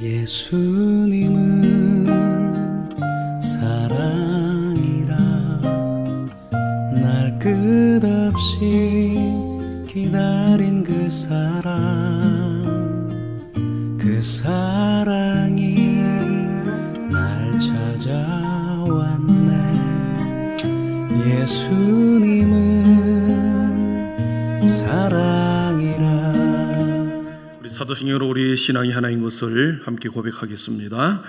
예수님은 사랑이라 날 끝없이 기다린 그 사랑이 날 찾아왔네. 예수님은 사랑이라. 우리 사도신경으로 우리 신앙이 하나인 것을 함께 고백하겠습니다.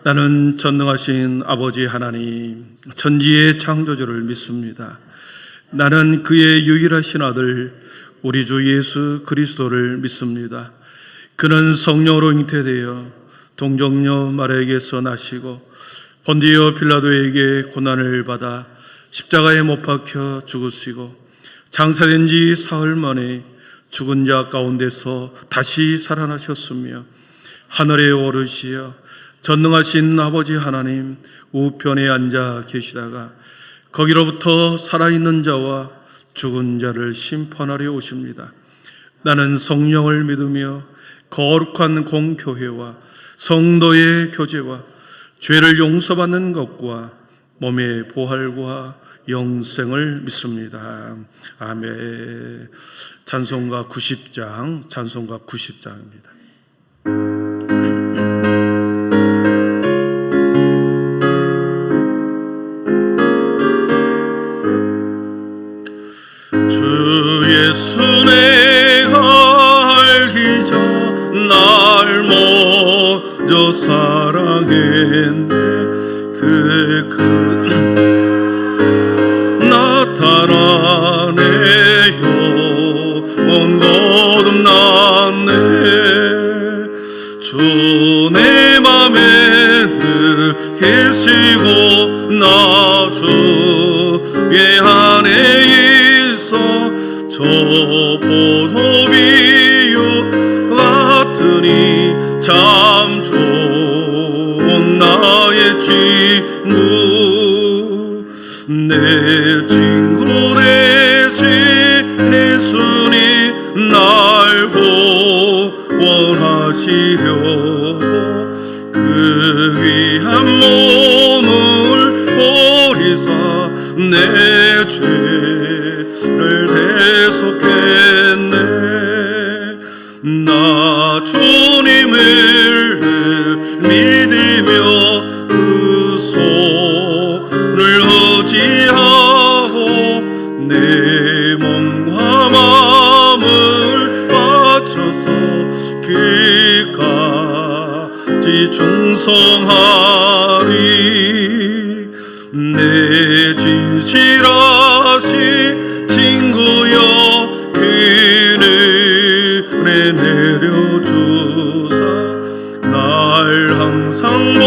나는 전능하신 아버지 하나님, 천지의 창조주를 믿습니다. 나는 그의 유일하신 아들 우리 주 예수 그리스도를 믿습니다. 그는 성령으로 잉태되어 동정녀 마리아에게서 나시고 본디오 빌라도에게 고난을 받아 십자가에 못 박혀 죽으시고 장사된 지 사흘 만에 죽은 자 가운데서 다시 살아나셨으며 하늘에 오르시어 전능하신 아버지 하나님 우편에 앉아 계시다가 거기로부터 살아있는 자와 죽은 자를 심판하려 오십니다. 나는 성령을 믿으며 거룩한 공교회와 성도의 교제와 죄를 용서받는 것과 몸의 부활과 영생을 믿습니다. 아멘. 찬송가 90장입니다. 주 예수 내가 알기 전 날 먼저 사랑했네. 나타나네요. 온 거듭났네. 주 내 맘에 늘 계시고 나 주의 안에 있어 저 포도비유 같으니 참 좋은 나의 친구. 내 친구 대신 예수님 날 구원하시려고 그 귀한 몸을 버리사 내 죄를 대속했네. 나 주님을 믿으며 그 손을 의지하고 내 몸과 마음을 바쳐서 끝까지 충성하리. 내 진실하신 친구여 그늘에 내려주사 날 항상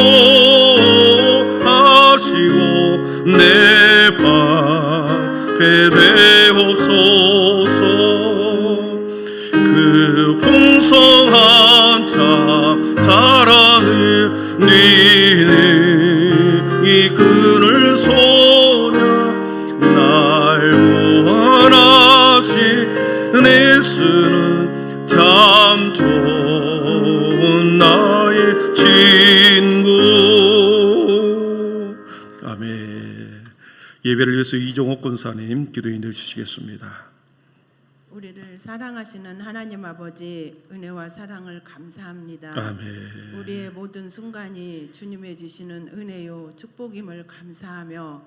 보호하시고 내 방패 되옵소서. 그 풍성한 참 사랑을 니는 이끌을 소냐. 날 구원하신 예수는 참 좋은 나의 친구. 아멘. 예배를 위해서 이종옥 권사님 기도인을 주시겠습니다. 우리를 사랑하시는 하나님 아버지 은혜와 사랑을 감사합니다. 아멘. 우리의 모든 순간이 주님의 주시는 은혜요 축복임을 감사하며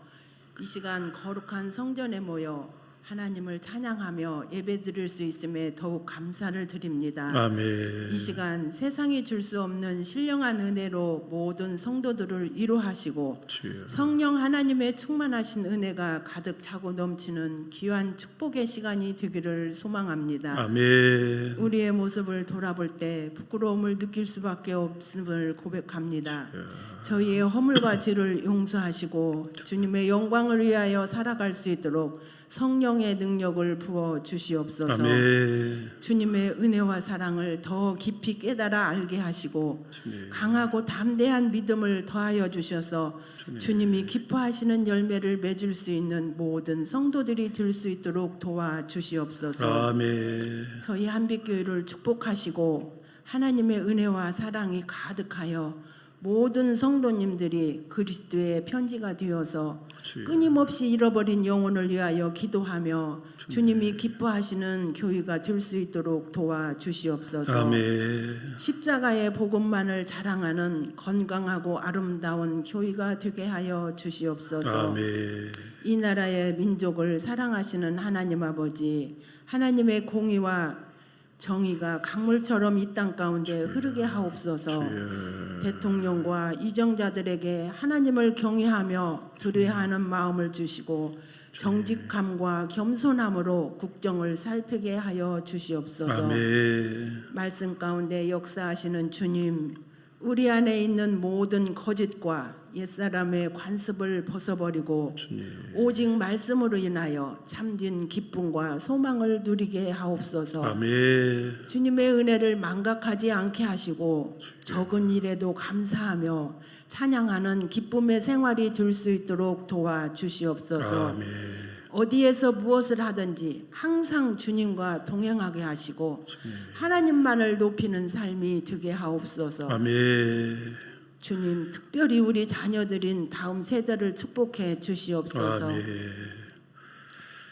이 시간 거룩한 성전에 모여 하나님을 찬양하며 예배드릴 수 있음에 더욱 감사를 드립니다. 아멘. 이 시간 세상이 줄 수 없는 신령한 은혜로 모든 성도들을 위로하시고 주여. 성령 하나님의 충만하신 은혜가 가득 차고 넘치는 귀한 축복의 시간이 되기를 소망합니다. 아멘. 우리의 모습을 돌아볼 때 부끄러움을 느낄 수밖에 없음을 고백합니다. 저희의 허물과 죄를 용서하시고 주님의 영광을 위하여 살아갈 수 있도록 성령의 능력을 부어 주시옵소서. 아멘. 주님의 은혜와 사랑을 더 깊이 깨달아 알게 하시고 주님. 강하고 담대한 믿음을 더하여 주셔서 주님이 기뻐하시는 열매를 맺을 수 있는 모든 성도들이 될 수 있도록 도와주시옵소서. 아멘. 저희 한빛교회를 축복하시고 하나님의 은혜와 사랑이 가득하여 모든 성도님들이 그리스도의 편지가 되어서 끊임없이 잃어버린 영혼을 위하여 기도하며 주님이 기뻐하시는 교회가 될 수 있도록 도와주시옵소서. 아멘. 십자가의 복음만을 자랑하는 건강하고 아름다운 교회가 되게 하여 주시옵소서. 아멘. 이 나라의 민족을 사랑하시는 하나님 아버지, 하나님의 공의와 정의가 강물처럼 이 땅 가운데 흐르게 하옵소서. 대통령과 이정자들에게 하나님을 경외하며 두려워하는 마음을 주시고 정직함과 겸손함으로 국정을 살피게 하여 주시옵소서. 아멘. 말씀 가운데 역사하시는 주님, 우리 안에 있는 모든 거짓과 옛사람의 관습을 벗어버리고 오직 말씀으로 인하여 참된 기쁨과 소망을 누리게 하옵소서. 아멘. 주님의 은혜를 망각하지 않게 하시고 적은 일에도 감사하며 찬양하는 기쁨의 생활이 될 수 있도록 도와주시옵소서. 아멘. 어디에서 무엇을 하든지 항상 주님과 동행하게 하시고 하나님만을 높이는 삶이 되게 하옵소서. 아멘. 주님, 특별히 우리 자녀들인 다음 세대를 축복해 주시옵소서. 아멘.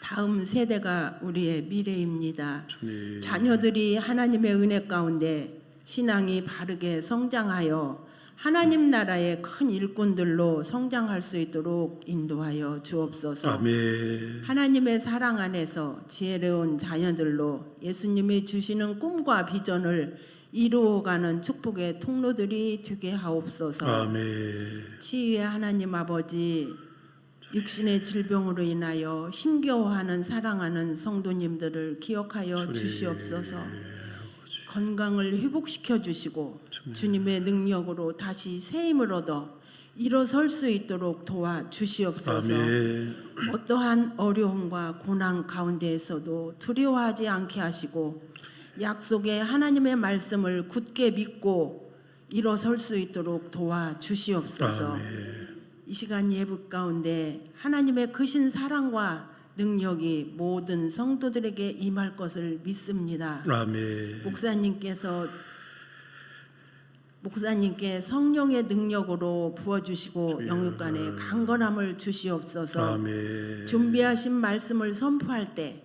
다음 세대가 우리의 미래입니다. 주님. 자녀들이 하나님의 은혜 가운데 신앙이 바르게 성장하여 하나님 나라의 큰 일꾼들로 성장할 수 있도록 인도하여 주옵소서. 아멘. 하나님의 사랑 안에서 지혜로운 자녀들로 예수님이 주시는 꿈과 비전을 이루어가는 축복의 통로들이 되게 하옵소서. 아멘. 치유의 하나님 아버지, 육신의 질병으로 인하여 힘겨워하는 사랑하는 성도님들을 기억하여 주시옵소서. 건강을 회복시켜 주시고 주님의 능력으로 다시 새 힘을 얻어 일어설 수 있도록 도와주시옵소서. 아멘. 어떠한 어려움과 고난 가운데에서도 두려워하지 않게 하시고 약속의 하나님의 말씀을 굳게 믿고 일어설 수 있도록 도와주시옵소서. 아멘. 이 시간 예배 가운데 하나님의 크신 사랑과 능력이 모든 성도들에게 임할 것을 믿습니다. 아멘. 목사님께 성령의 능력으로 부어주시고 영육간에 강건함을 주시옵소서. 아멘. 준비하신 말씀을 선포할 때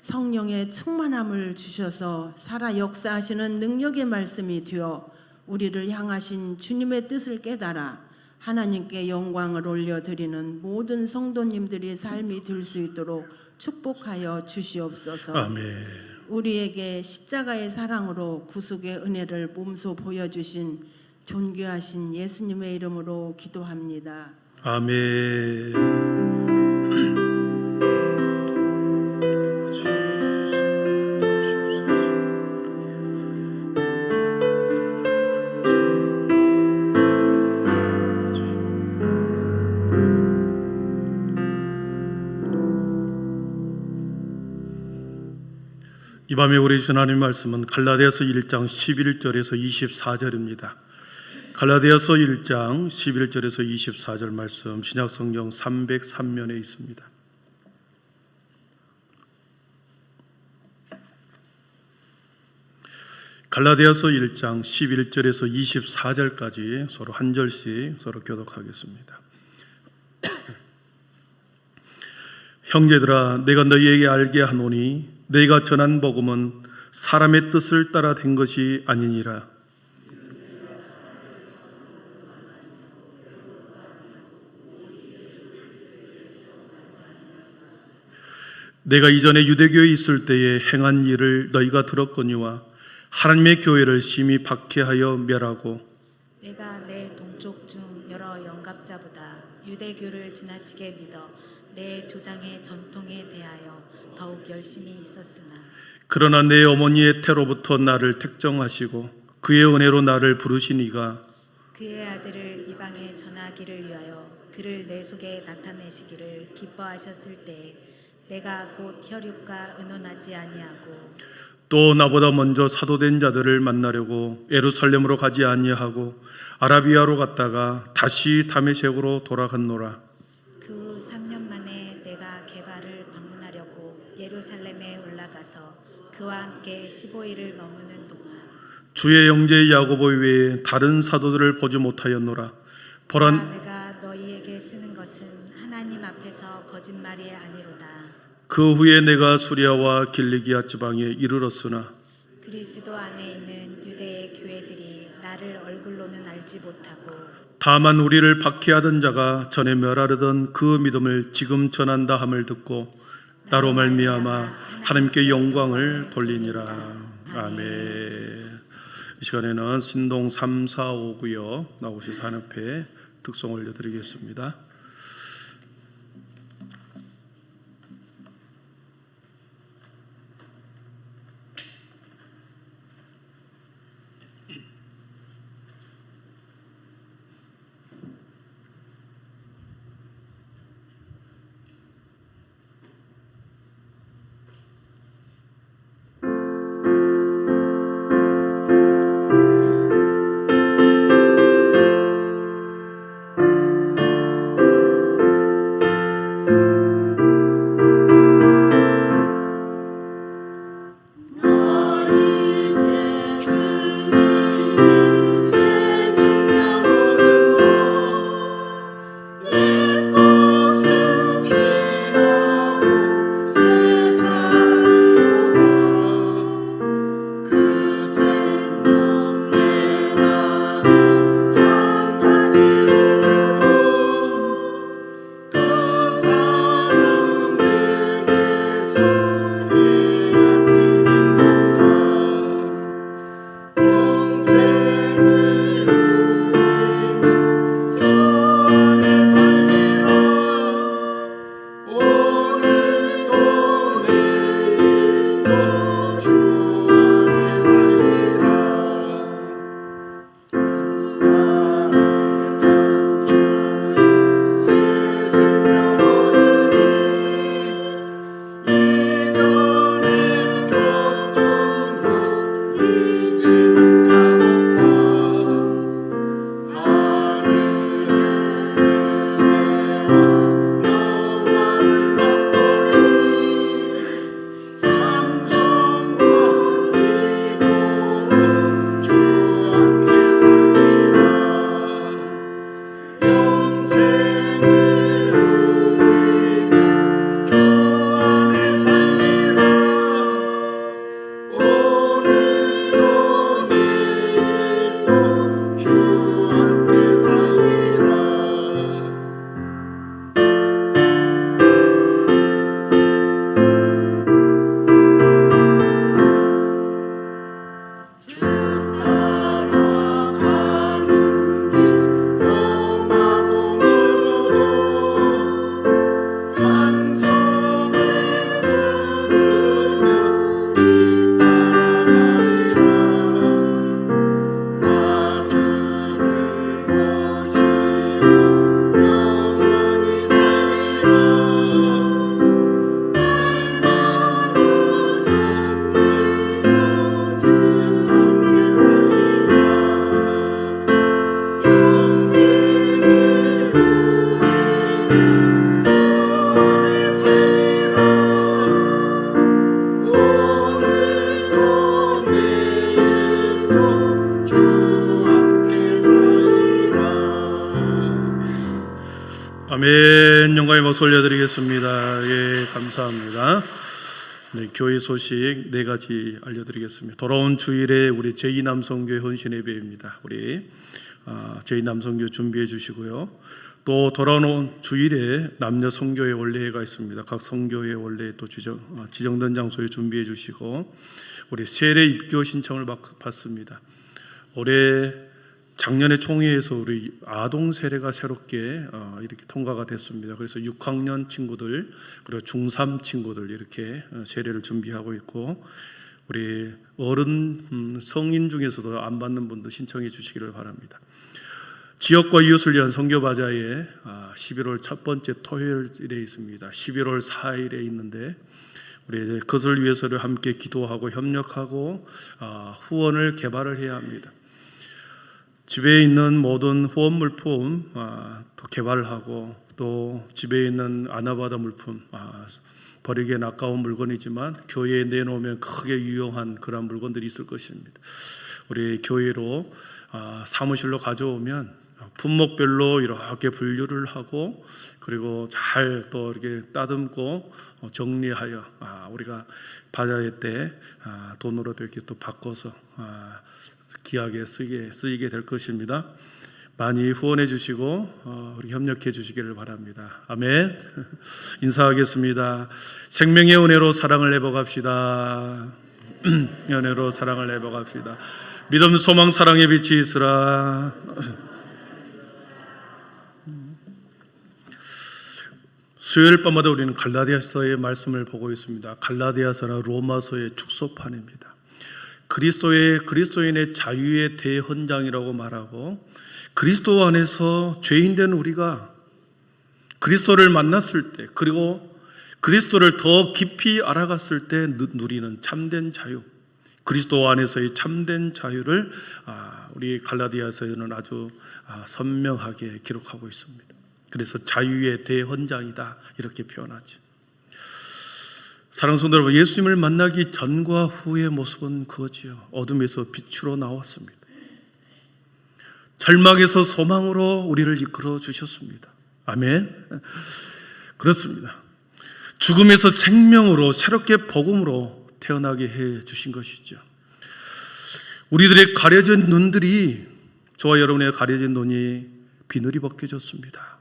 성령의 충만함을 주셔서 살아 역사하시는 능력의 말씀이 되어 우리를 향하신 주님의 뜻을 깨달아 하나님께 영광을 올려드리는 모든 성도님들의 삶이 될 수 있도록 축복하여 주시옵소서. 아멘. 우리에게 십자가의 사랑으로 구속의 은혜를 몸소 보여주신 존귀하신 예수님의 이름으로 기도합니다. 아멘. 이 밤에 우리 주신 하나님 말씀은 갈라디아서 1장 11절에서 24절입니다. 갈라디아서 1장 11절에서 24절 말씀 신약성경 303면에 있습니다. 갈라디아서 1장 11절에서 24절까지 서로 한 절씩 서로 교독하겠습니다. 형제들아, 내가 너희에게 알게 하노니 너희가 전한 복음은 사람의 뜻을 따라 된 것이 아니니라. 내가 이전에 유대교에 있을 때에 행한 일을 너희가 들었거니와 하나님의 교회를 심히 박해하여 멸하고 내가 내 동족 중 여러 영갑자보다 유대교를 지나치게 믿어 내 조상의 전통에 대하여 더욱 열심히 있었으나 그러나 내 어머니의 태로부터 나를 택정하시고 그의 은혜로 나를 부르시니가 그의 아들을 이방에 전하기를 위하여 그를 내 속에 나타내시기를 기뻐하셨을 때에 내가 곧 혈육과 의논하지 아니하고 또 나보다 먼저 사도된 자들을 만나려고 예루살렘으로 가지 아니하고 아라비아로 갔다가 다시 다메섹으로 돌아갔노라. 그 후 3년 만에 내가 게바를 방문하려고 예루살렘에 올라가서 그와 함께 15일을 머무는 동안 주의 형제 야고보 외에 다른 사도들을 보지 못하였노라. 보라 내가 너희에게 쓰는 것은 하나님 앞에서 거짓말이 아니로다. 그 후에 내가 수리아와 길리기아 지방에 이르렀으나 그리스도 안에 있는 유대의 교회들이 나를 얼굴로는 알지 못하고 다만 우리를 박해하던 자가 전에 멸하려던 그 믿음을 지금 전한다 함을 듣고 나로 말미암아 하나님께 영광을 돌리니라. 아멘. 이 시간에는 신동 3, 4, 5구역 나오셔서 하나님께 특송 올려드리겠습니다. 아멘. 영광의 박수 올려드리겠습니다. 예, 감사합니다. 네, 교회 소식 4가지 알려드리겠습니다. 돌아온 주일에 우리 제2남성교회 헌신예배입니다. 우리 제2남성교회 준비해 주시고요. 또 돌아오는 주일에 남녀 성교회 원례회가 있습니다. 각 성교회 원례 또 지정된 장소에 준비해 주시고, 우리 세례 입교 신청을 받습니다. 올해 작년에 총회에서 우리 아동 세례가 새롭게 이렇게 통과가 됐습니다. 그래서 6학년 친구들 그리고 중3 친구들 이렇게 세례를 준비하고 있고, 우리 어른 성인 중에서도 안 받는 분들 신청해 주시기를 바랍니다. 지역과 이웃을 위한 선교 바자회 11월 첫 번째 토요일에 있습니다. 11월 4일에 있는데 우리 그것을 위해서를 함께 기도하고 협력하고 후원을 개발을 해야 합니다. 집에 있는 모든 후원 물품 또 개발을 하고, 또 집에 있는 아나바다 물품 버리기엔 아까운 물건이지만 교회에 내놓으면 크게 유용한 그런 물건들이 있을 것입니다. 우리 교회로 사무실로 가져오면 품목별로 이렇게 분류를 하고 그리고 잘 또 이렇게 따듬고 정리하여 우리가 받아야 때 돈으로 이렇게 또 바꿔서 귀하게 쓰이게 될 것입니다. 많이 후원해 주시고 우리 협력해 주시기를 바랍니다. 아멘. 인사하겠습니다. 생명의 은혜로 사랑을 회복합시다. 은혜로 사랑을 회복합시다. 믿음, 소망, 사랑의 빛이 있으라. 수요일 밤마다 우리는 갈라디아서의 말씀을 보고 있습니다. 갈라디아서는 로마서의 축소판입니다. 그리스도인의 자유의 대헌장이라고 말하고 그리스도 안에서 죄인된 우리가 그리스도를 만났을 때 그리고 그리스도를 더 깊이 알아갔을 때 누리는 참된 자유, 그리스도 안에서의 참된 자유를 우리 갈라디아서에는 아주 선명하게 기록하고 있습니다. 그래서 자유의 대헌장이다 이렇게 표현하죠. 사랑하는 성도 여러분, 예수님을 만나기 전과 후의 모습은 그거지요. 어둠에서 빛으로 나왔습니다. 절망에서 소망으로 우리를 이끌어 주셨습니다. 아멘. 그렇습니다. 죽음에서 생명으로 새롭게 복음으로 태어나게 해 주신 것이죠. 우리들의 가려진 눈들이, 저와 여러분의 가려진 눈이 비늘이 벗겨졌습니다.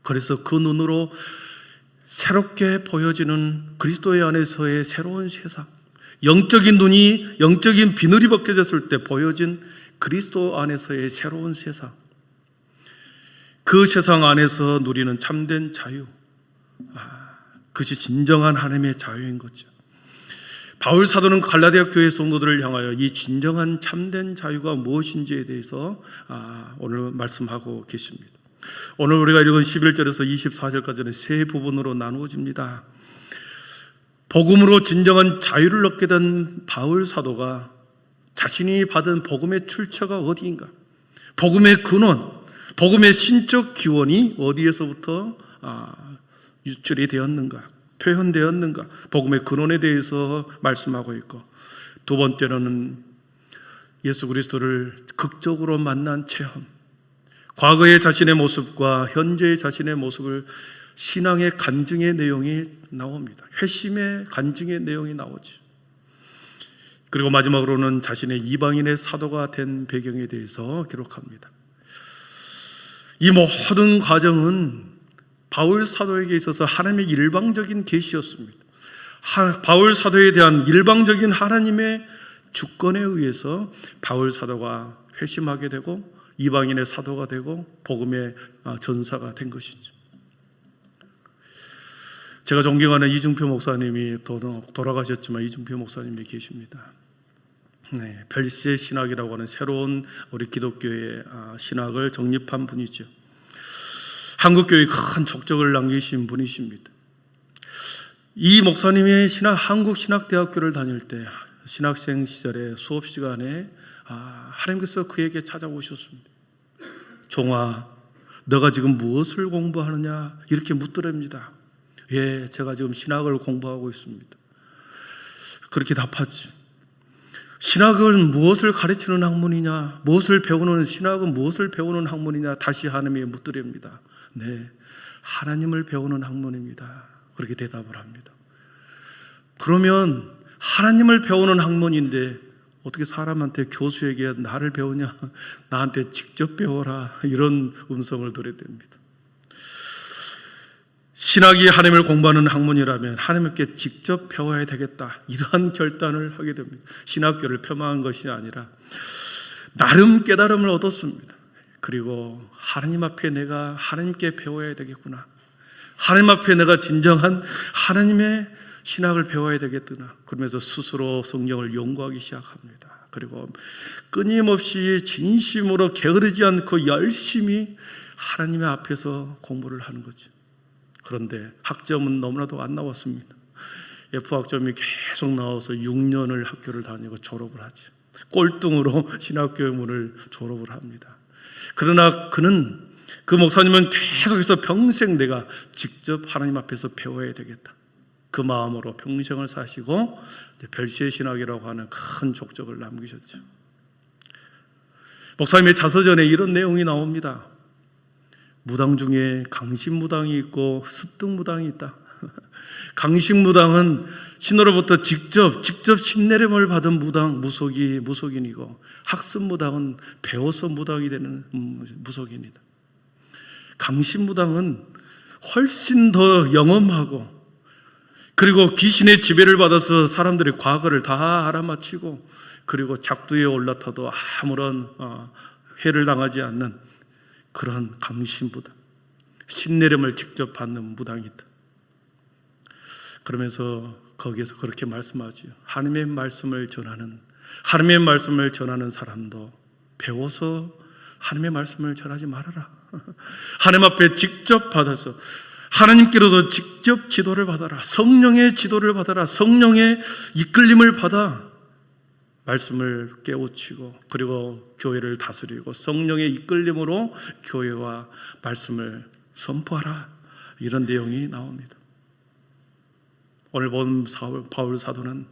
그래서 그 눈으로 새롭게 보여지는 그리스도의 안에서의 새로운 세상, 영적인 눈이, 영적인 비늘이 벗겨졌을 때 보여진 그리스도 안에서의 새로운 세상, 그 세상 안에서 누리는 참된 자유, 그것이 진정한 하나님의 자유인 거죠. 바울 사도는 갈라디아 교회 성도들을 향하여 이 진정한 참된 자유가 무엇인지에 대해서 오늘 말씀하고 계십니다. 오늘 우리가 읽은 11절에서 24절까지는 세 부분으로 나누어집니다. 복음으로 진정한 자유를 얻게 된 바울 사도가 자신이 받은 복음의 출처가 어디인가, 복음의 근원, 복음의 신적 기원이 어디에서부터 유출이 되었는가, 표현되었는가, 복음의 근원에 대해서 말씀하고 있고, 두 번째로는 예수 그리스도를 극적으로 만난 체험, 과거의 자신의 모습과 현재의 자신의 모습을 신앙의 간증의 내용이 나옵니다. 회심의 간증의 내용이 나오죠. 그리고 마지막으로는 자신의 이방인의 사도가 된 배경에 대해서 기록합니다. 이 모든 과정은 바울 사도에게 있어서 하나님의 일방적인 계시였습니다. 바울 사도에 대한 일방적인 하나님의 주권에 의해서 바울 사도가 회심하게 되고 이방인의 사도가 되고 복음의 전사가 된 것이죠. 제가 존경하는 이중표 목사님이 돌아가셨지만 이중표 목사님이 계십니다. 네, 별세 신학이라고 하는 새로운 우리 기독교의 신학을 정립한 분이죠. 한국교회에 큰 족적을 남기신 분이십니다. 이 목사님이 한국신학대학교를 다닐 때 신학생 시절에 수업 시간에 하나님께서 그에게 찾아오셨습니다. 종아, 너가 지금 무엇을 공부하느냐? 이렇게 묻더랍니다. 예, 제가 지금 신학을 공부하고 있습니다. 그렇게 답하지. 신학은 무엇을 가르치는 학문이냐? 무엇을 배우는, 신학은 무엇을 배우는 학문이냐? 다시 하나님이 묻더랍니다. 네, 하나님을 배우는 학문입니다. 그렇게 대답을 합니다. 그러면 하나님을 배우는 학문인데 어떻게 사람한테, 교수에게 나를 배우냐? 나한테 직접 배워라. 이런 음성을 들어야 됩니다. 신학이 하나님을 공부하는 학문이라면 하나님께 직접 배워야 되겠다, 이러한 결단을 하게 됩니다. 신학교를 폄하한 것이 아니라 나름 깨달음을 얻었습니다. 그리고 하나님 앞에 내가 하나님께 배워야 되겠구나, 하나님 앞에 내가 진정한 하나님의 신학을 배워야 되겠구나, 그러면서 스스로 성경을 연구하기 시작합니다. 그리고 끊임없이 진심으로 게으르지 않고 열심히 하나님의 앞에서 공부를 하는 거죠. 그런데 학점은 너무나도 안 나왔습니다. F학점이 계속 나와서 6년을 학교를 다니고 졸업을 하죠. 꼴등으로 신학교의 문을 졸업을 합니다. 그러나 그 목사님은 계속해서 평생 내가 직접 하나님 앞에서 배워야 되겠다, 그 마음으로 평생을 사시고 별세 신학이라고 하는 큰 족적을 남기셨죠. 목사님의 자서전에 이런 내용이 나옵니다. 무당 중에 강신무당이 있고 습득무당이 있다. 강신무당은 신으로부터 직접 신내림을 받은 무속인이고, 학습무당은 배워서 무당이 되는 무속인이다. 강신무당은 훨씬 더 영험하고, 그리고 귀신의 지배를 받아서 사람들의 과거를 다 알아맞히고, 그리고 작두에 올라타도 아무런 해를 당하지 않는 그런 강신무당, 신내림을 직접 받는 무당이다. 그러면서 거기에서 그렇게 말씀하지요. 하나님의 말씀을 전하는 사람도 배워서 하나님의 말씀을 전하지 말아라. 하나님 앞에 직접 받아서 하나님께로도 직접 지도를 받아라. 성령의 지도를 받아라. 성령의 이끌림을 받아 말씀을 깨우치고, 그리고 교회를 다스리고 성령의 이끌림으로 교회와 말씀을 선포하라. 이런 내용이 나옵니다. 오늘 본 바울 사도는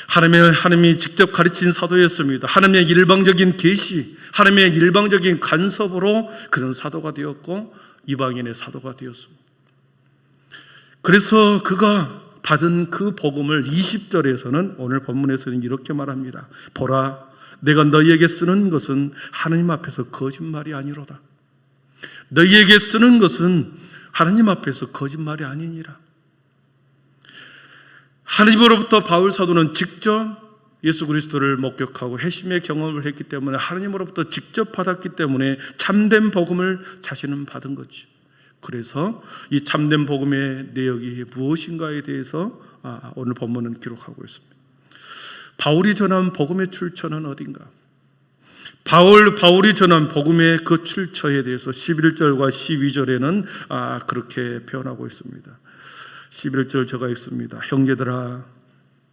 하나님이 직접 가르친 사도였습니다. 하나님의 일방적인 계시, 하나님의 일방적인 간섭으로 그런 사도가 되었고, 이방인의 사도가 되었습니다. 그래서 그가 받은 그 복음을 20절에서는, 오늘 본문에서는 이렇게 말합니다. 보라, 내가 너희에게 쓰는 것은 하나님 앞에서 거짓말이 아니로다. 너희에게 쓰는 것은 하나님 앞에서 거짓말이 아니니라. 하나님으로부터 바울 사도는 직접 예수 그리스도를 목격하고 회심의 경험을 했기 때문에, 하나님으로부터 직접 받았기 때문에 참된 복음을 자신은 받은 거지. 그래서 이 참된 복음의 내역이 무엇인가에 대해서 오늘 본문은 기록하고 있습니다. 바울이 전한 복음의 출처는 어딘가? 바울이 전한 복음의 그 출처에 대해서 11절과 12절에는 그렇게 표현하고 있습니다. 11절 제가 읽습니다. 형제들아,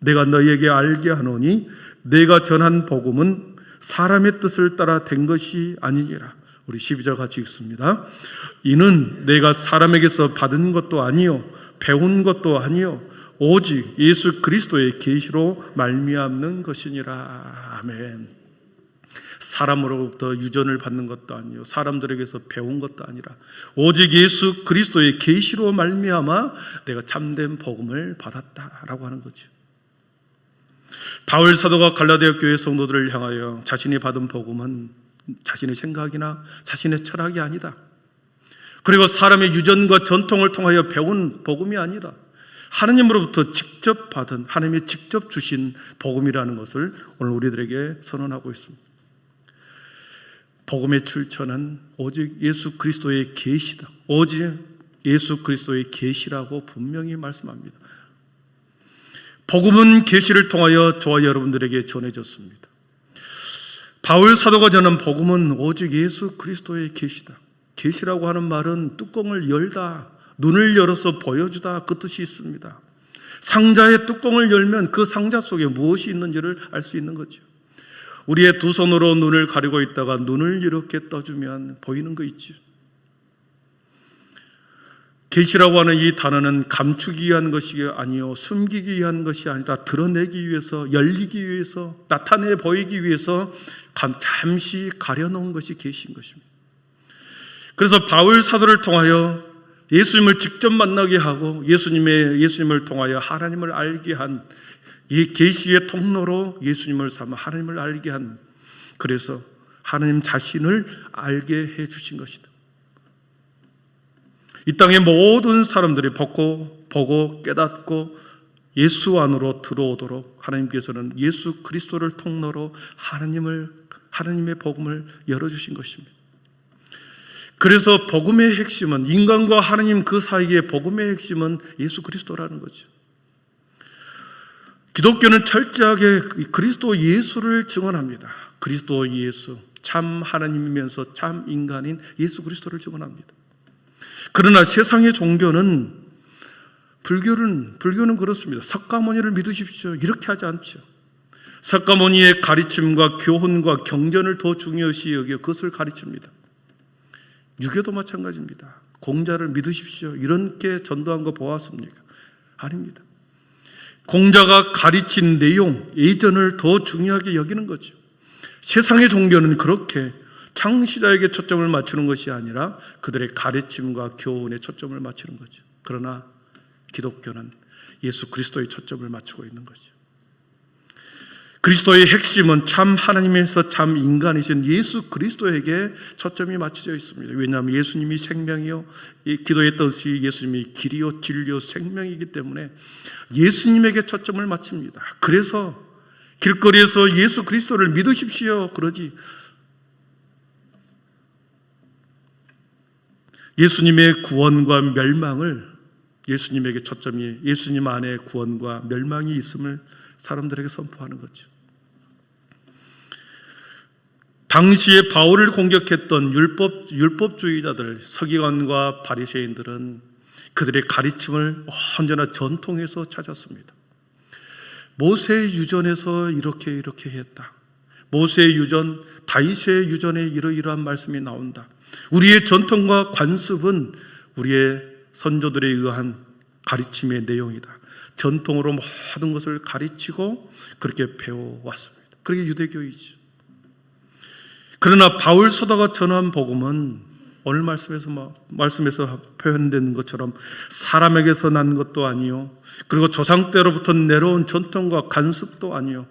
내가 너희에게 알게 하노니 내가 전한 복음은 사람의 뜻을 따라 된 것이 아니니라. 우리 12절 같이 읽습니다. 이는 내가 사람에게서 받은 것도 아니요 배운 것도 아니요 오직 예수 그리스도의 계시로 말미암는 것이니라. 아멘. 사람으로부터 유전을 받는 것도 아니요 사람들에게서 배운 것도 아니라 오직 예수 그리스도의 계시로 말미암아 내가 참된 복음을 받았다라고 하는 거죠. 바울 사도가 갈라디아 교회 성도들을 향하여 자신이 받은 복음은 자신의 생각이나 자신의 철학이 아니다. 그리고 사람의 유전과 전통을 통하여 배운 복음이 아니라 하나님으로부터 직접 받은, 하나님이 직접 주신 복음이라는 것을 오늘 우리들에게 선언하고 있습니다. 복음의 출처는 오직 예수 그리스도의 계시다. 오직 예수 그리스도의 계시라고 분명히 말씀합니다. 복음은 계시를 통하여 저와 여러분들에게 전해졌습니다. 바울 사도가 전한 복음은 오직 예수 그리스도의 계시다. 계시라고 하는 말은 뚜껑을 열다, 눈을 열어서 보여주다, 그 뜻이 있습니다. 상자의 뚜껑을 열면 그 상자 속에 무엇이 있는지를 알 수 있는 거죠. 우리의 두 손으로 눈을 가리고 있다가 눈을 이렇게 떠주면 보이는 거 있죠. 계시라고 하는 이 단어는 감추기 위한 것이 아니요 숨기기 위한 것이 아니라 드러내기 위해서, 열리기 위해서, 나타내 보이기 위해서 잠시 가려놓은 것이 계시인 것입니다. 그래서 바울 사도를 통하여 예수님을 직접 만나게 하고 예수님을 통하여 하나님을 알게 한 이 계시의 통로로 예수님을 삼아 하나님을 알게 한, 그래서 하나님 자신을 알게 해 주신 것이다. 이 땅의 모든 사람들이 보고 깨닫고 예수 안으로 들어오도록 하나님께서는 예수 그리스도를 통로로 하나님의 복음을 열어주신 것입니다. 그래서 복음의 핵심은, 인간과 하나님 그 사이의 복음의 핵심은 예수 그리스도라는 거죠. 기독교는 철저하게 그리스도 예수를 증언합니다. 그리스도 예수, 참 하나님이면서 참 인간인 예수 그리스도를 증언합니다. 그러나 세상의 종교는, 불교는 그렇습니다. 석가모니를 믿으십시오, 이렇게 하지 않죠. 석가모니의 가르침과 교훈과 경전을 더 중요시 여겨 그것을 가르칩니다. 유교도 마찬가지입니다. 공자를 믿으십시오, 이렇게 전도한 거 보았습니까? 아닙니다. 공자가 가르친 내용, 예전을 더 중요하게 여기는 거죠. 세상의 종교는 그렇게 창시자에게 초점을 맞추는 것이 아니라 그들의 가르침과 교훈에 초점을 맞추는 거죠. 그러나 기독교는 예수 그리스도의 초점을 맞추고 있는 거죠. 그리스도의 핵심은 참 하나님에서 참 인간이신 예수 그리스도에게 초점이 맞춰져 있습니다. 왜냐하면 예수님이 생명이요, 기도했듯이 예수님이 길이요 진리요 생명이기 때문에 예수님에게 초점을 맞춥니다. 그래서 길거리에서 예수 그리스도를 믿으십시오 그러지, 예수님의 구원과 멸망을, 예수님에게 초점이, 예수님 안에 구원과 멸망이 있음을 사람들에게 선포하는 거죠. 당시에 바울을 공격했던 율법주의자들, 서기관과 바리새인들은 그들의 가르침을 언제나 전통에서 찾았습니다. 모세의 유전에서 이렇게 했다. 모세의 유전, 다윗의 유전에 이러이러한 말씀이 나온다. 우리의 전통과 관습은 우리의 선조들에 의한 가르침의 내용이다. 전통으로 모든 것을 가르치고 그렇게 배워왔습니다. 그게 유대교이죠. 그러나 바울 사도가 전한 복음은 오늘 말씀에서 표현된 것처럼 사람에게서 난 것도 아니요, 그리고 조상 때로부터 내려온 전통과 관습도 아니요,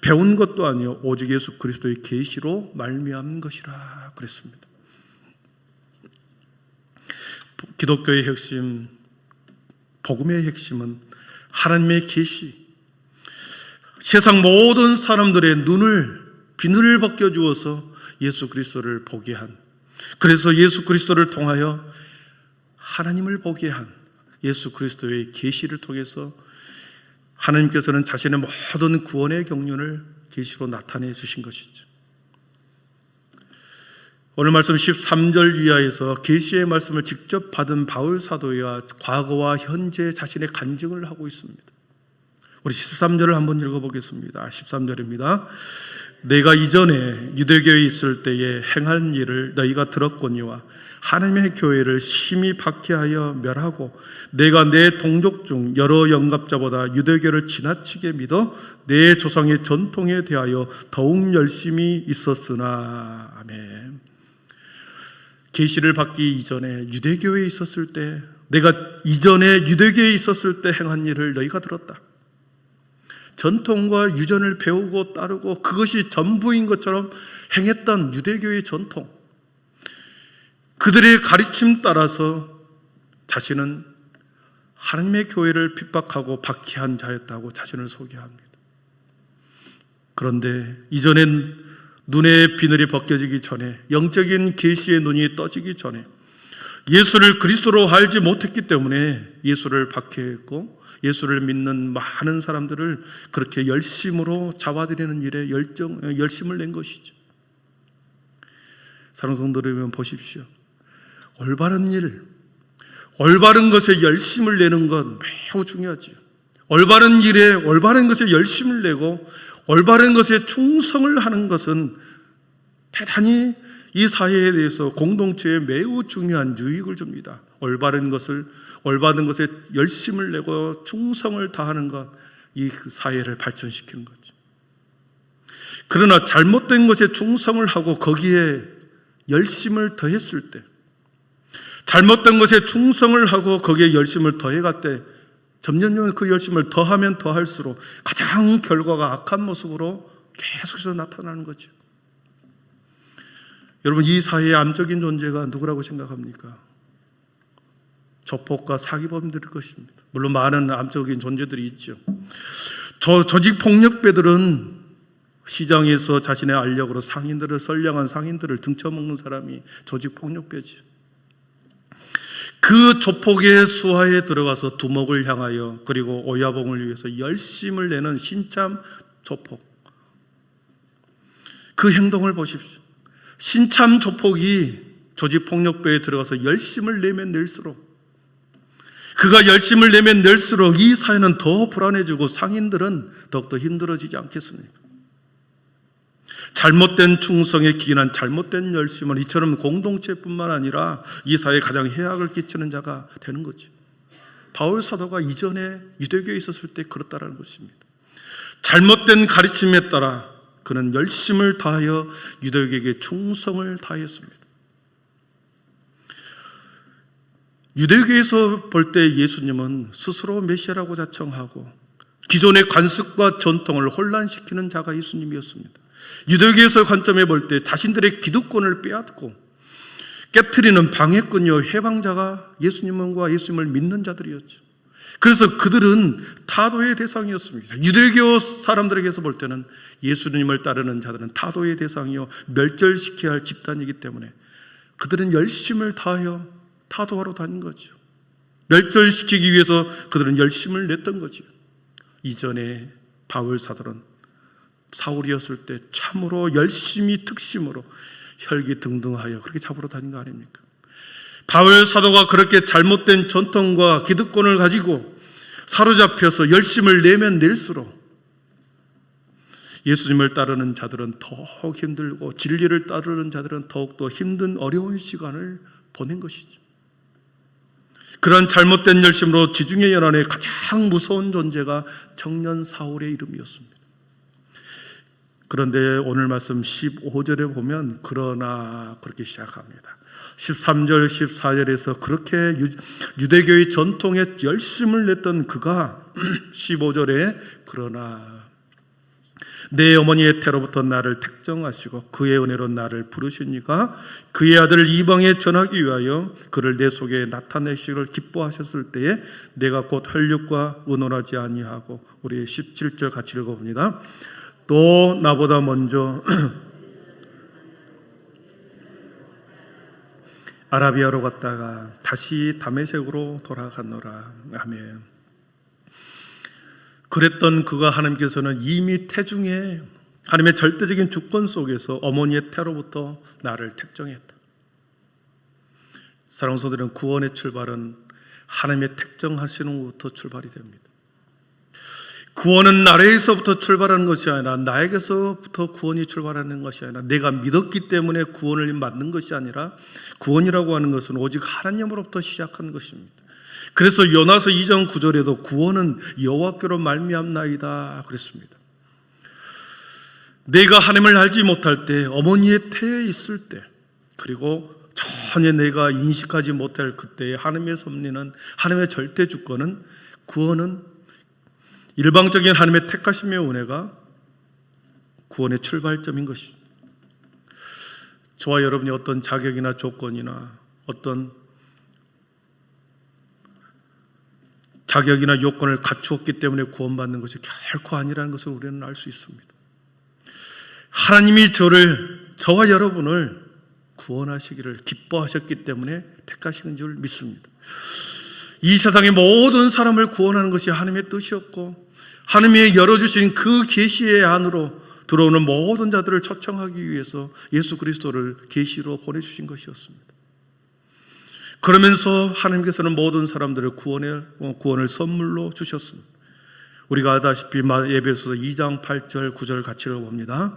배운 것도 아니요, 오직 예수 그리스도의 계시로 말미암은 것이라 그랬습니다. 기독교의 핵심, 복음의 핵심은 하나님의 계시, 세상 모든 사람들의 눈을, 비늘을 벗겨주어서 예수 그리스도를 보게 한, 그래서 예수 그리스도를 통하여 하나님을 보게 한 예수 그리스도의 계시를 통해서 하나님께서는 자신의 모든 구원의 경륜을 계시로 나타내 주신 것이죠. 오늘 말씀 13절 이하에서 계시의 말씀을 직접 받은 바울 사도가 과거와 현재 자신의 간증을 하고 있습니다. 우리 13절을 한번 읽어보겠습니다. 13절입니다. 내가 이전에 유대교에 있을 때에 행한 일을 너희가 들었거니와 하나님의 교회를 심히 박해하여 멸하고 내가 내 동족 중 여러 영갑자보다 유대교를 지나치게 믿어 내 조상의 전통에 대하여 더욱 열심히 있었으나. 아멘. 계시를 받기 이전에 유대교에 있었을 때, 내가 이전에 유대교에 있었을 때 행한 일을 너희가 들었다. 전통과 유전을 배우고 따르고 그것이 전부인 것처럼 행했던 유대교의 전통, 그들의 가르침 따라서 자신은 하나님의 교회를 핍박하고 박해한 자였다고 자신을 소개합니다. 그런데 이전엔 눈의 비늘이 벗겨지기 전에, 영적인 계시의 눈이 떠지기 전에 예수를 그리스도로 알지 못했기 때문에 예수를 박해했고 예수를 믿는 많은 사람들을 그렇게 열심으로 잡아들이는 일에 열심을 낸 것이죠. 사랑하는 성도 여러분, 보십시오. 올바른 일, 올바른 것에 열심을 내는 것 매우 중요하지요. 올바른 일에, 올바른 것에 열심을 내고 올바른 것에 충성을 하는 것은 대단히 이 사회에 대해서 공동체에 매우 중요한 유익을 줍니다. 올바른 것에 열심을 내고 충성을 다하는 것, 이 사회를 발전시키는 거죠. 그러나 잘못된 것에 충성을 하고 거기에 열심을 더했을 때, 잘못된 것에 충성을 하고 거기에 열심을 더해갈 때 점점 그 열심을 더하면 더할수록 가장 결과가 악한 모습으로 계속해서 나타나는 거죠. 여러분, 이 사회의 암적인 존재가 누구라고 생각합니까? 조폭과 사기범들일 것입니다. 물론 많은 암적인 존재들이 있죠. 조직폭력배들은 시장에서 자신의 알력으로 선량한 상인들을 등쳐먹는 사람이 조직폭력배죠. 그 조폭의 수하에 들어가서 두목을 향하여 그리고 오야봉을 위해서 열심을 내는 신참 조폭, 그 행동을 보십시오. 신참 조폭이 조직폭력배에 들어가서 열심을 내면 낼수록, 그가 열심을 내면 낼수록 이 사회는 더 불안해지고 상인들은 더욱더 힘들어지지 않겠습니까? 잘못된 충성에 기인한 잘못된 열심은 이처럼 공동체뿐만 아니라 이 사회에 가장 해악을 끼치는 자가 되는 거죠. 바울 사도가 이전에 유대교에 있었을 때 그렇다라는 것입니다. 잘못된 가르침에 따라 그는 열심을 다하여 유대교에게 충성을 다했습니다. 유대교에서 볼 때 예수님은 스스로 메시아라고 자청하고 기존의 관습과 전통을 혼란시키는 자가 예수님이었습니다. 유대교에서 관점에 볼 때 자신들의 기득권을 빼앗고 깨트리는 방해꾼이요 해방자가 예수님과 예수님을 믿는 자들이었죠. 그래서 그들은 타도의 대상이었습니다. 유대교 사람들에게서 볼 때는 예수님을 따르는 자들은 타도의 대상이요 멸절시켜야 할 집단이기 때문에 그들은 열심을 다하여 타도하러 다닌 거죠. 멸절시키기 위해서 그들은 열심을 냈던 거죠. 이전에 바울 사도는 사울이었을 때 참으로 열심히 특심으로 혈기등등하여 그렇게 잡으러 다닌 거 아닙니까? 바울 사도가 그렇게 잘못된 전통과 기득권을 가지고 사로잡혀서 열심을 내면 낼수록 예수님을 따르는 자들은 더욱 힘들고 진리를 따르는 자들은 더욱더 힘든 어려운 시간을 보낸 것이죠. 그런 잘못된 열심으로 지중해 연안의 가장 무서운 존재가 청년 사울의 이름이었습니다. 그런데 오늘 말씀 15절에 보면 그러나 그렇게 시작합니다. 13절 14절에서 그렇게 유대교의 전통에 열심을 냈던 그가 15절에 그러나 내 어머니의 태로부터 나를 택정하시고 그의 은혜로 나를 부르시니까 그의 아들을 이방에 전하기 위하여 그를 내 속에 나타내시기를 기뻐하셨을 때에 내가 곧 혈육과 의논하지 아니하고 우리 17절 같이 읽어봅니다. 또 나보다 먼저 아라비아로 갔다가 다시 다메섹으로 돌아갔노라. 아멘. 그랬던 그가 하나님께서는 이미 태중에 하나님의 절대적인 주권 속에서 어머니의 태로부터 나를 택정했다. 사랑하는 성도들은 구원의 출발은 하나님의 택정하시는 것부터 출발이 됩니다. 구원은 나에게서부터 출발하는 것이 아니라 나에게서부터 구원이 출발하는 것이 아니라 내가 믿었기 때문에 구원을 받는 것이 아니라 구원이라고 하는 것은 오직 하나님으로부터 시작하는 것입니다. 그래서 요나서 2장 9절에도 구원은 여호와께로 말미암나이다 그랬습니다. 내가 하나님을 알지 못할 때 어머니의 태에 있을 때 그리고 전혀 내가 인식하지 못할 그때의 하나님의 섭리는 하나님의 절대 주권은 구원은 일방적인 하나님의 택하심의 은혜가 구원의 출발점인 것입니다. 저와 여러분이 어떤 자격이나 조건이나 어떤 자격이나 요건을 갖추었기 때문에 구원받는 것이 결코 아니라는 것을 우리는 알 수 있습니다. 하나님이 저와 여러분을 구원하시기를 기뻐하셨기 때문에 택하신 줄 믿습니다. 이 세상의 모든 사람을 구원하는 것이 하나님의 뜻이었고 하나님이 열어주신 그 계시의 안으로 들어오는 모든 자들을 초청하기 위해서 예수 그리스도를 계시로 보내주신 것이었습니다. 그러면서 하나님께서는 모든 사람들을 구원을 선물로 주셨습니다. 우리가 알다시피 에베소서 2장 8절 9절 같이 읽어봅니다.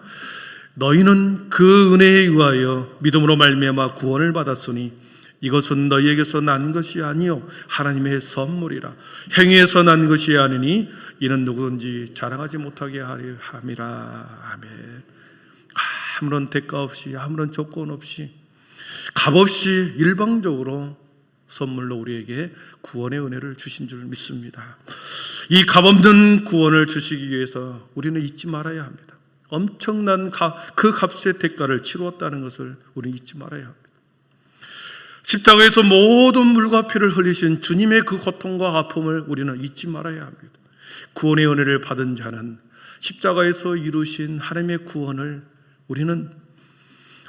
너희는 그 은혜에 의하여 믿음으로 말미암아 구원을 받았으니 이것은 너희에게서 난 것이 아니요 하나님의 선물이라. 행위에서 난 것이 아니니 이는 누구든지 자랑하지 못하게 하려 함이라. 아멘. 아무런 대가 없이 아무런 조건 없이 값없이 일방적으로 선물로 우리에게 구원의 은혜를 주신 줄 믿습니다. 이 값없는 구원을 주시기 위해서 우리는 잊지 말아야 합니다. 엄청난 그 값의 대가를 치루었다는 것을 우리는 잊지 말아야 합니다. 십자가에서 모든 물과 피를 흘리신 주님의 그 고통과 아픔을 우리는 잊지 말아야 합니다. 구원의 은혜를 받은 자는 십자가에서 이루신 하나님의 구원을 우리는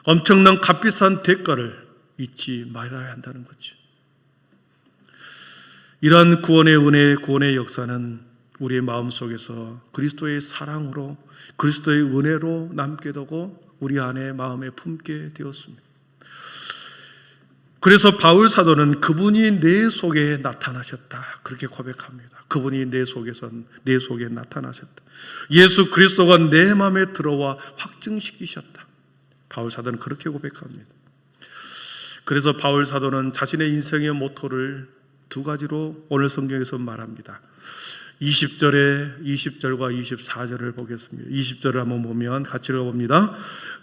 엄청난 값비싼 대가를 잊지 말아야 한다는 거죠. 이러한 구원의 은혜, 구원의 역사는 우리의 마음속에서 그리스도의 사랑으로 그리스도의 은혜로 남게 되고 우리 안에 마음에 품게 되었습니다. 그래서 바울 사도는 그분이 내 속에 나타나셨다 그렇게 고백합니다. 그분이 내 속에 나타나셨다. 예수 그리스도가 내 마음에 들어와 확증시키셨다. 바울 사도는 그렇게 고백합니다. 그래서 바울 사도는 자신의 인생의 모토를 두 가지로 오늘 성경에서 말합니다. 20절과 24절을 보겠습니다. 20절을 한번 보면 같이 읽어봅니다.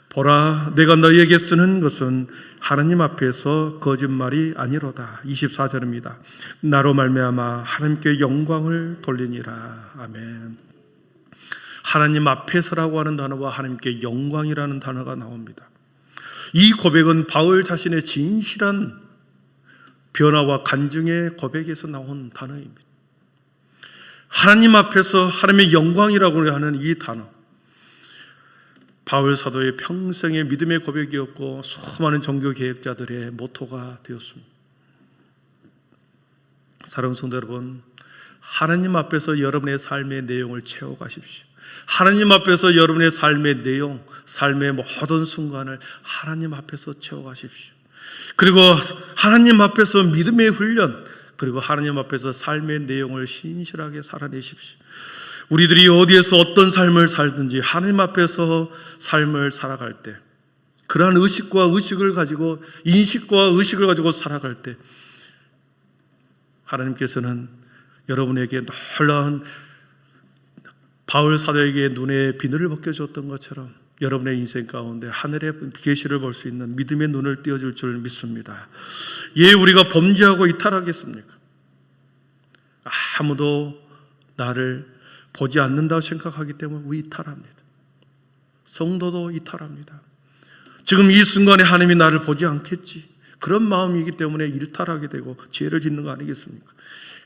보라, 내가 너희에게 쓰는 것은 하나님 앞에서 거짓말이 아니로다. 24절입니다. 나로 말미암아 하나님께 영광을 돌리니라. 아멘. 하나님 앞에서라고 하는 단어와 하나님께 영광이라는 단어가 나옵니다. 이 고백은 바울 자신의 진실한 변화와 간증의 고백에서 나온 단어입니다. 하나님 앞에서 하나님의 영광이라고 하는 이 단어, 바울 사도의 평생의 믿음의 고백이었고 수많은 종교 개혁자들의 모토가 되었습니다. 사랑하는 성도 여러분, 하나님 앞에서 여러분의 삶의 내용을 채워가십시오. 하나님 앞에서 여러분의 삶의 내용, 삶의 모든 순간을 하나님 앞에서 채워가십시오. 그리고 하나님 앞에서 믿음의 훈련, 그리고 하나님 앞에서 삶의 내용을 신실하게 살아내십시오. 우리들이 어디에서 어떤 삶을 살든지 하나님 앞에서 삶을 살아갈 때, 그러한 의식과 의식을 가지고, 인식과 의식을 가지고 살아갈 때 하나님께서는 여러분에게 놀라운, 바울 사도에게 눈에 비늘을 벗겨줬던 것처럼 여러분의 인생 가운데 하늘의 계시를 볼 수 있는 믿음의 눈을 띄워줄 줄 믿습니다. 예, 우리가 범죄하고 이탈하겠습니까? 아무도 나를 보지 않는다고 생각하기 때문에 우리 이탈합니다. 성도도 이탈합니다. 지금 이 순간에 하나님이 나를 보지 않겠지, 그런 마음이기 때문에 일탈하게 되고 죄를 짓는 거 아니겠습니까?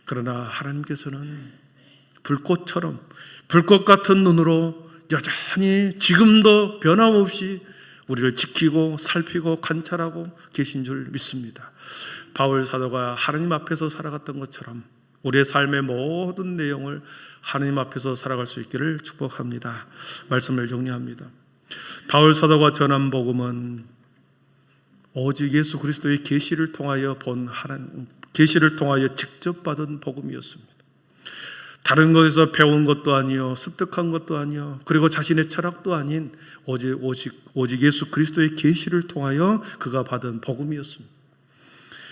그러나 하나님께서는 불꽃처럼, 불꽃 같은 눈으로 여전히 지금도 변함없이 우리를 지키고 살피고 관찰하고 계신 줄 믿습니다. 바울 사도가 하나님 앞에서 살아갔던 것처럼 우리의 삶의 모든 내용을 하나님 앞에서 살아갈 수 있기를 축복합니다. 말씀을 정리합니다. 바울 사도가 전한 복음은 오직 예수 그리스도의 계시를 통하여 계시를 통하여 직접 받은 복음이었습니다. 다른 것에서 배운 것도 아니요, 습득한 것도 아니요, 그리고 자신의 철학도 아닌 오직 예수 그리스도의 계시를 통하여 그가 받은 복음이었습니다.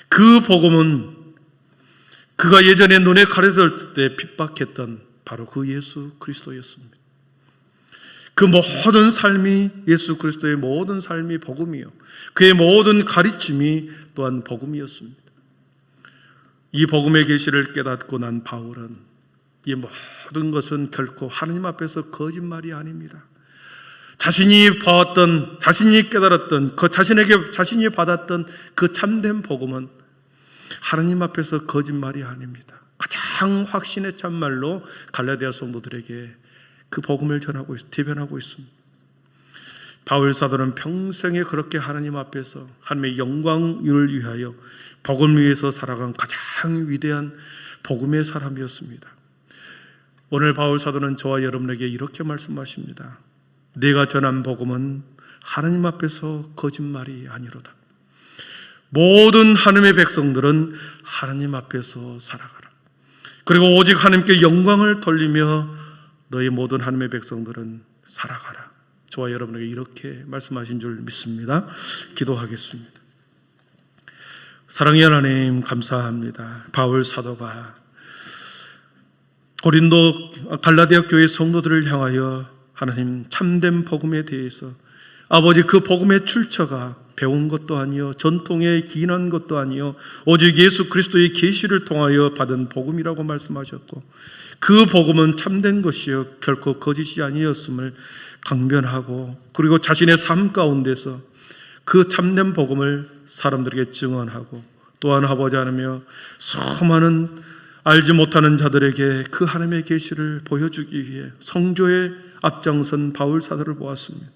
그 복음은 그가 예전에 눈에 가려졌을 때 핍박했던 바로 그 예수 그리스도였습니다. 그 모든 삶이, 예수 그리스도의 모든 삶이 복음이요, 그의 모든 가르침이 또한 복음이었습니다. 이 복음의 계시를 깨닫고 난 바울은 이 모든 것은 결코 하나님 앞에서 거짓말이 아닙니다. 자신이 봐왔던, 자신이 깨달았던, 자신이 받았던 그 참된 복음은 하나님 앞에서 거짓말이 아닙니다. 가장 확신의 참말로 갈라디아 성도들에게 그 복음을 대변하고 있습니다. 바울 사도는 평생에 그렇게 하나님 앞에서 하나님의 영광을 위하여 복음을 위해서 살아간 가장 위대한 복음의 사람이었습니다. 오늘 바울 사도는 저와 여러분에게 이렇게 말씀하십니다. 내가 전한 복음은 하나님 앞에서 거짓말이 아니로다. 모든 하나님의 백성들은 하나님 앞에서 살아가라. 그리고 오직 하나님께 영광을 돌리며 너희 모든 하나님의 백성들은 살아가라. 저와 여러분에게 이렇게 말씀하신 줄 믿습니다. 기도하겠습니다. 사랑의 하나님, 감사합니다. 바울 사도가 고린도 갈라디아 교회 성도들을 향하여 하나님 참된 복음에 대해서, 아버지 그 복음의 출처가 배운 것도 아니요, 전통에 기인한 것도 아니요, 오직 예수 그리스도의 계시를 통하여 받은 복음이라고 말씀하셨고, 그 복음은 참된 것이요 결코 거짓이 아니었음을 강변하고, 그리고 자신의 삶 가운데서 그 참된 복음을 사람들에게 증언하고, 또한 아버지 하나며 수많은 알지 못하는 자들에게 그 하나님의 계시를 보여주기 위해 성교에 앞장선 바울 사도를 보았습니다.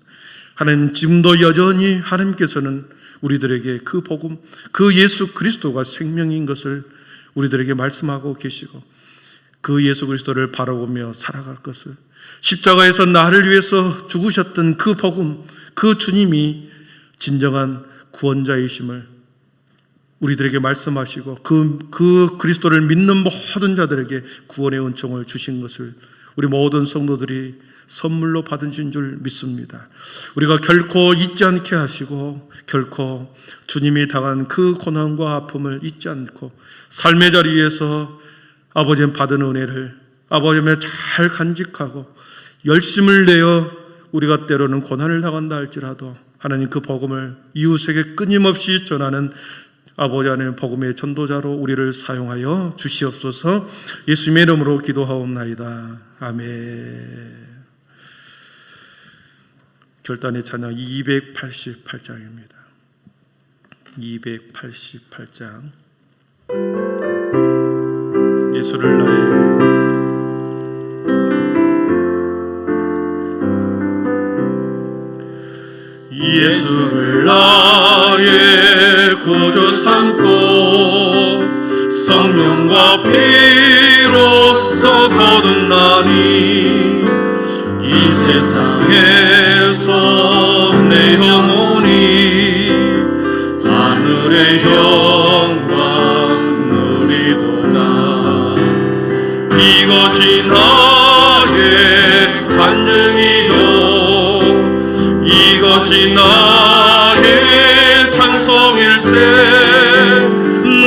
하나님, 지금도 여전히 하나님께서는 우리들에게 그 복음, 그 예수 그리스도가 생명인 것을 우리들에게 말씀하고 계시고, 그 예수 그리스도를 바라보며 살아갈 것을, 십자가에서 나를 위해서 죽으셨던 그 복음, 그 주님이 진정한 구원자이심을 우리들에게 말씀하시고, 그 그리스도를 믿는 모든 자들에게 구원의 은총을 주신 것을 우리 모든 성도들이 선물로 받으신 줄 믿습니다. 우리가 결코 잊지 않게 하시고, 결코 주님이 당한 그 고난과 아픔을 잊지 않고 삶의 자리에서 아버지는 받은 은혜를 아버지 하나님 잘 간직하고 열심을 내어 우리가 때로는 고난을 당한다 할지라도 하나님 그 복음을 이웃에게 끊임없이 전하는 아버지 하나님 복음의 전도자로 우리를 사용하여 주시옵소서. 예수님의 이름으로 기도하옵나이다. 아멘. 결단의 찬양 288장입니다. 288장. 예수를 나의 예수를 나의 구주 삼고 성령과 피로써 거듭나니 이 세상에서 내 영혼이 하늘의 영광 누리도다. 이것이 나의 간증이요 이것이 나의 찬송일세.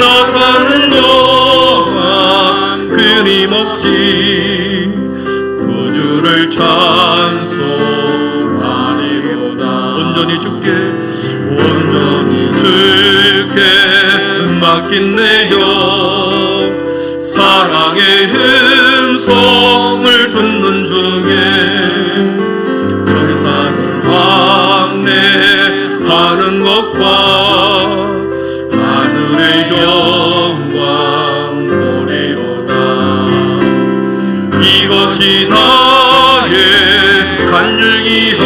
나 사는 동안 끊임없이 구주를 찬송하리로다. 온전히 주께 맡긴 내 영 사랑의 음성을 듣는 중에 천사를 왕래하는 것과 하늘의 영광 보리로다. 이것이 나의 간증이요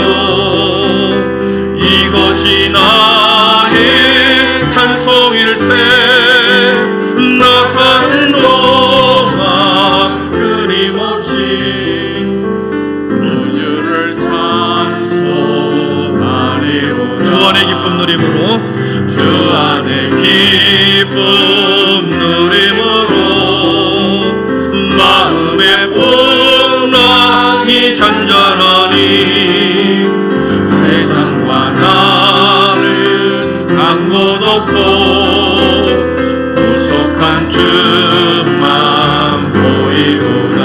이것이 나의 찬송일세. 나 사는 동안 끊임없이 구주를 찬송하리로다. 주 안의 기쁨 누림으로 주 안의 기쁨 누림으로 마음의 풍랑이 잔잔하니 세상과 나를 간 곳 없고 구속한 주만 보이도다.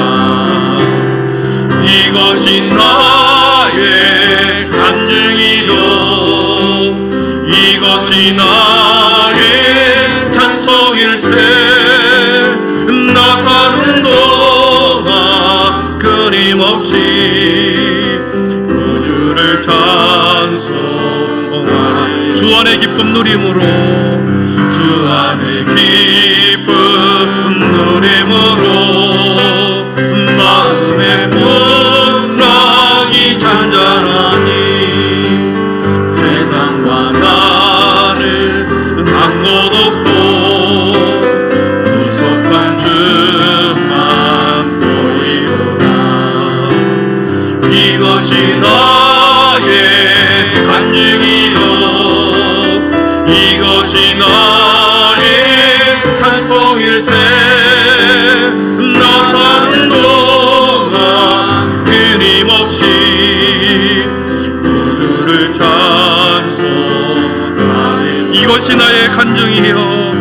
이것이 나의 간증이요 이것이 나의 찬송일세. 나 사는 동안 끊임없이 구주를 찬송하리. 주 안의 기쁨 누림으로 주 안의 기쁨 누림으로 마음의 풍랑이 잔잔하니 세상과 나를 간 곳 없고 구속한 주만 보이도다. 이것이 나의 간증이요 이것이 나의 찬송일세. 나 사는 동안 끊임없이 구주를 찬송하리. 이것이 나의 간증이요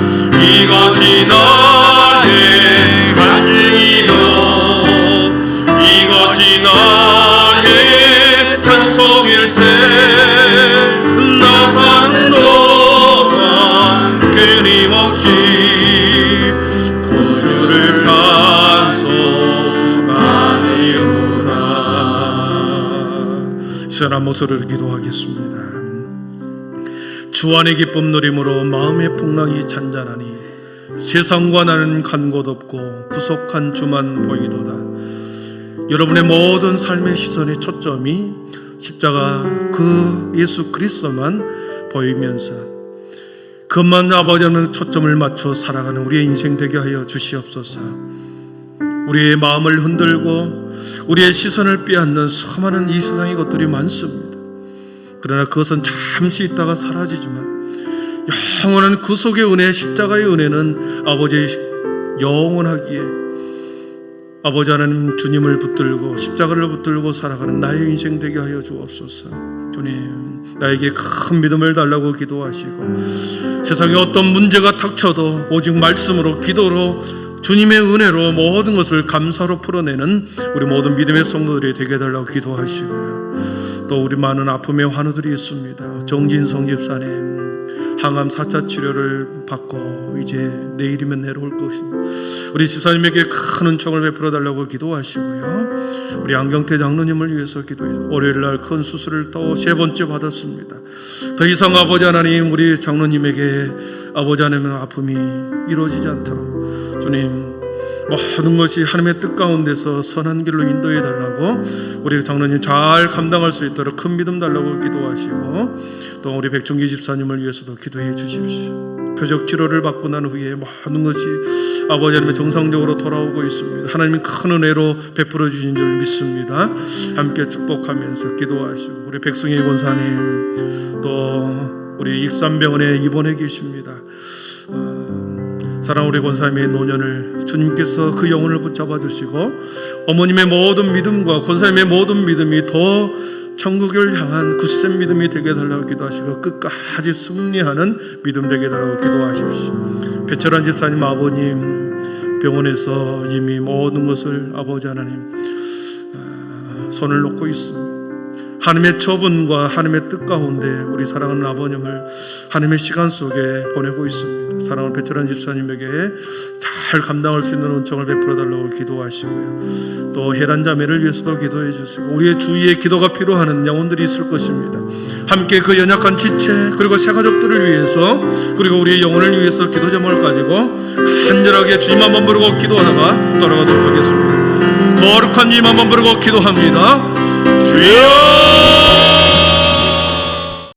이것이 나의 간증이요 이것이 나의 찬송일세. 나 사는 동안 끊임없이 구주를 찬송하리로다. 시원한 목소리로 기도하겠습니다. 주 안의 기쁨 누림으로 마음의 풍랑이 잔잔하니 세상과 나는 간 곳 없고 구속한 주만 보이도다. 여러분의 모든 삶의 시선의 초점이 십자가 그 예수 그리스도만 보이면서 그것만 아버지 하나님 초점을 맞춰 살아가는 우리의 인생 되게 하여 주시옵소서. 우리의 마음을 흔들고 우리의 시선을 빼앗는 수많은 이 세상의 것들이 많습니다. 그러나 그것은 잠시 있다가 사라지지만 영원한 구속의 은혜, 십자가의 은혜는 아버지의 영원하기에 아버지 하나님 주님을 붙들고 십자가를 붙들고 살아가는 나의 인생 되게 하여 주옵소서. 주님, 나에게 큰 믿음을 달라고 기도하시고 세상에 어떤 문제가 닥쳐도 오직 말씀으로 기도로 주님의 은혜로 모든 것을 감사로 풀어내는 우리 모든 믿음의 성도들이 되게 해달라고 기도하시고요. 또 우리 많은 아픔의 환우들이 있습니다. 정진성 집사님 항암 4차 치료를 받고 이제 내일이면 내려올 것입니다. 우리 집사님에게 큰 은총을 베풀어 달라고 기도하시고요. 우리 안경태 장로님을 위해서 기도해요. 월요일날 큰 수술을 또 3번째 받았습니다. 더 이상 아버지 하나님 우리 장로님에게 아버지 하나님의 아픔이 이루어지지 않도록 주님 모든 것이 하나님의 뜻 가운데서 선한 길로 인도해 달라고 우리 장로님 잘 감당할 수 있도록 큰 믿음 달라고 기도하시고 또 우리 백종기 집사님을 위해서도 기도해 주십시오. 표적 치료를 받고 난 후에 모든 것이 아버지 하나님의 정상적으로 돌아오고 있습니다. 하나님이 큰 은혜로 베풀어 주신 줄 믿습니다. 함께 축복하면서 기도하시고 우리 백승희 권사님 또 우리 익산병원에 입원해 계십니다. 사랑 우리 권사님의 노년을 주님께서 그 영혼을 붙잡아 주시고 어머님의 모든 믿음과 권사님의 모든 믿음이 더 천국을 향한 굳센 믿음이 되게 해달라고 기도하시고 끝까지 승리하는 믿음 되게 해달라고 기도하십시오. 배철환 집사님 아버님 병원에서 이미 모든 것을 아버지 하나님 손을 놓고 있습니다. 하나님의 처분과 하나님의 뜻 가운데 우리 사랑하는 아버님을 하나님의 시간 속에 보내고 있습니다. 사랑하는 배철환 집사님에게 잘 감당할 수 있는 은총을 베풀어 달라고 기도하시고요. 또 혜란 자매를 위해서도 기도해 주시고 우리의 주위에 기도가 필요한 영혼들이 있을 것입니다. 함께 그 연약한 지체 그리고 새 가족들을 위해서 그리고 우리의 영혼을 위해서 기도 제목을 가지고 간절하게 주님 한번 부르고 기도하다가 돌아가도록 하겠습니다. 거룩한 주님 한번 부르고 기도합니다. 주여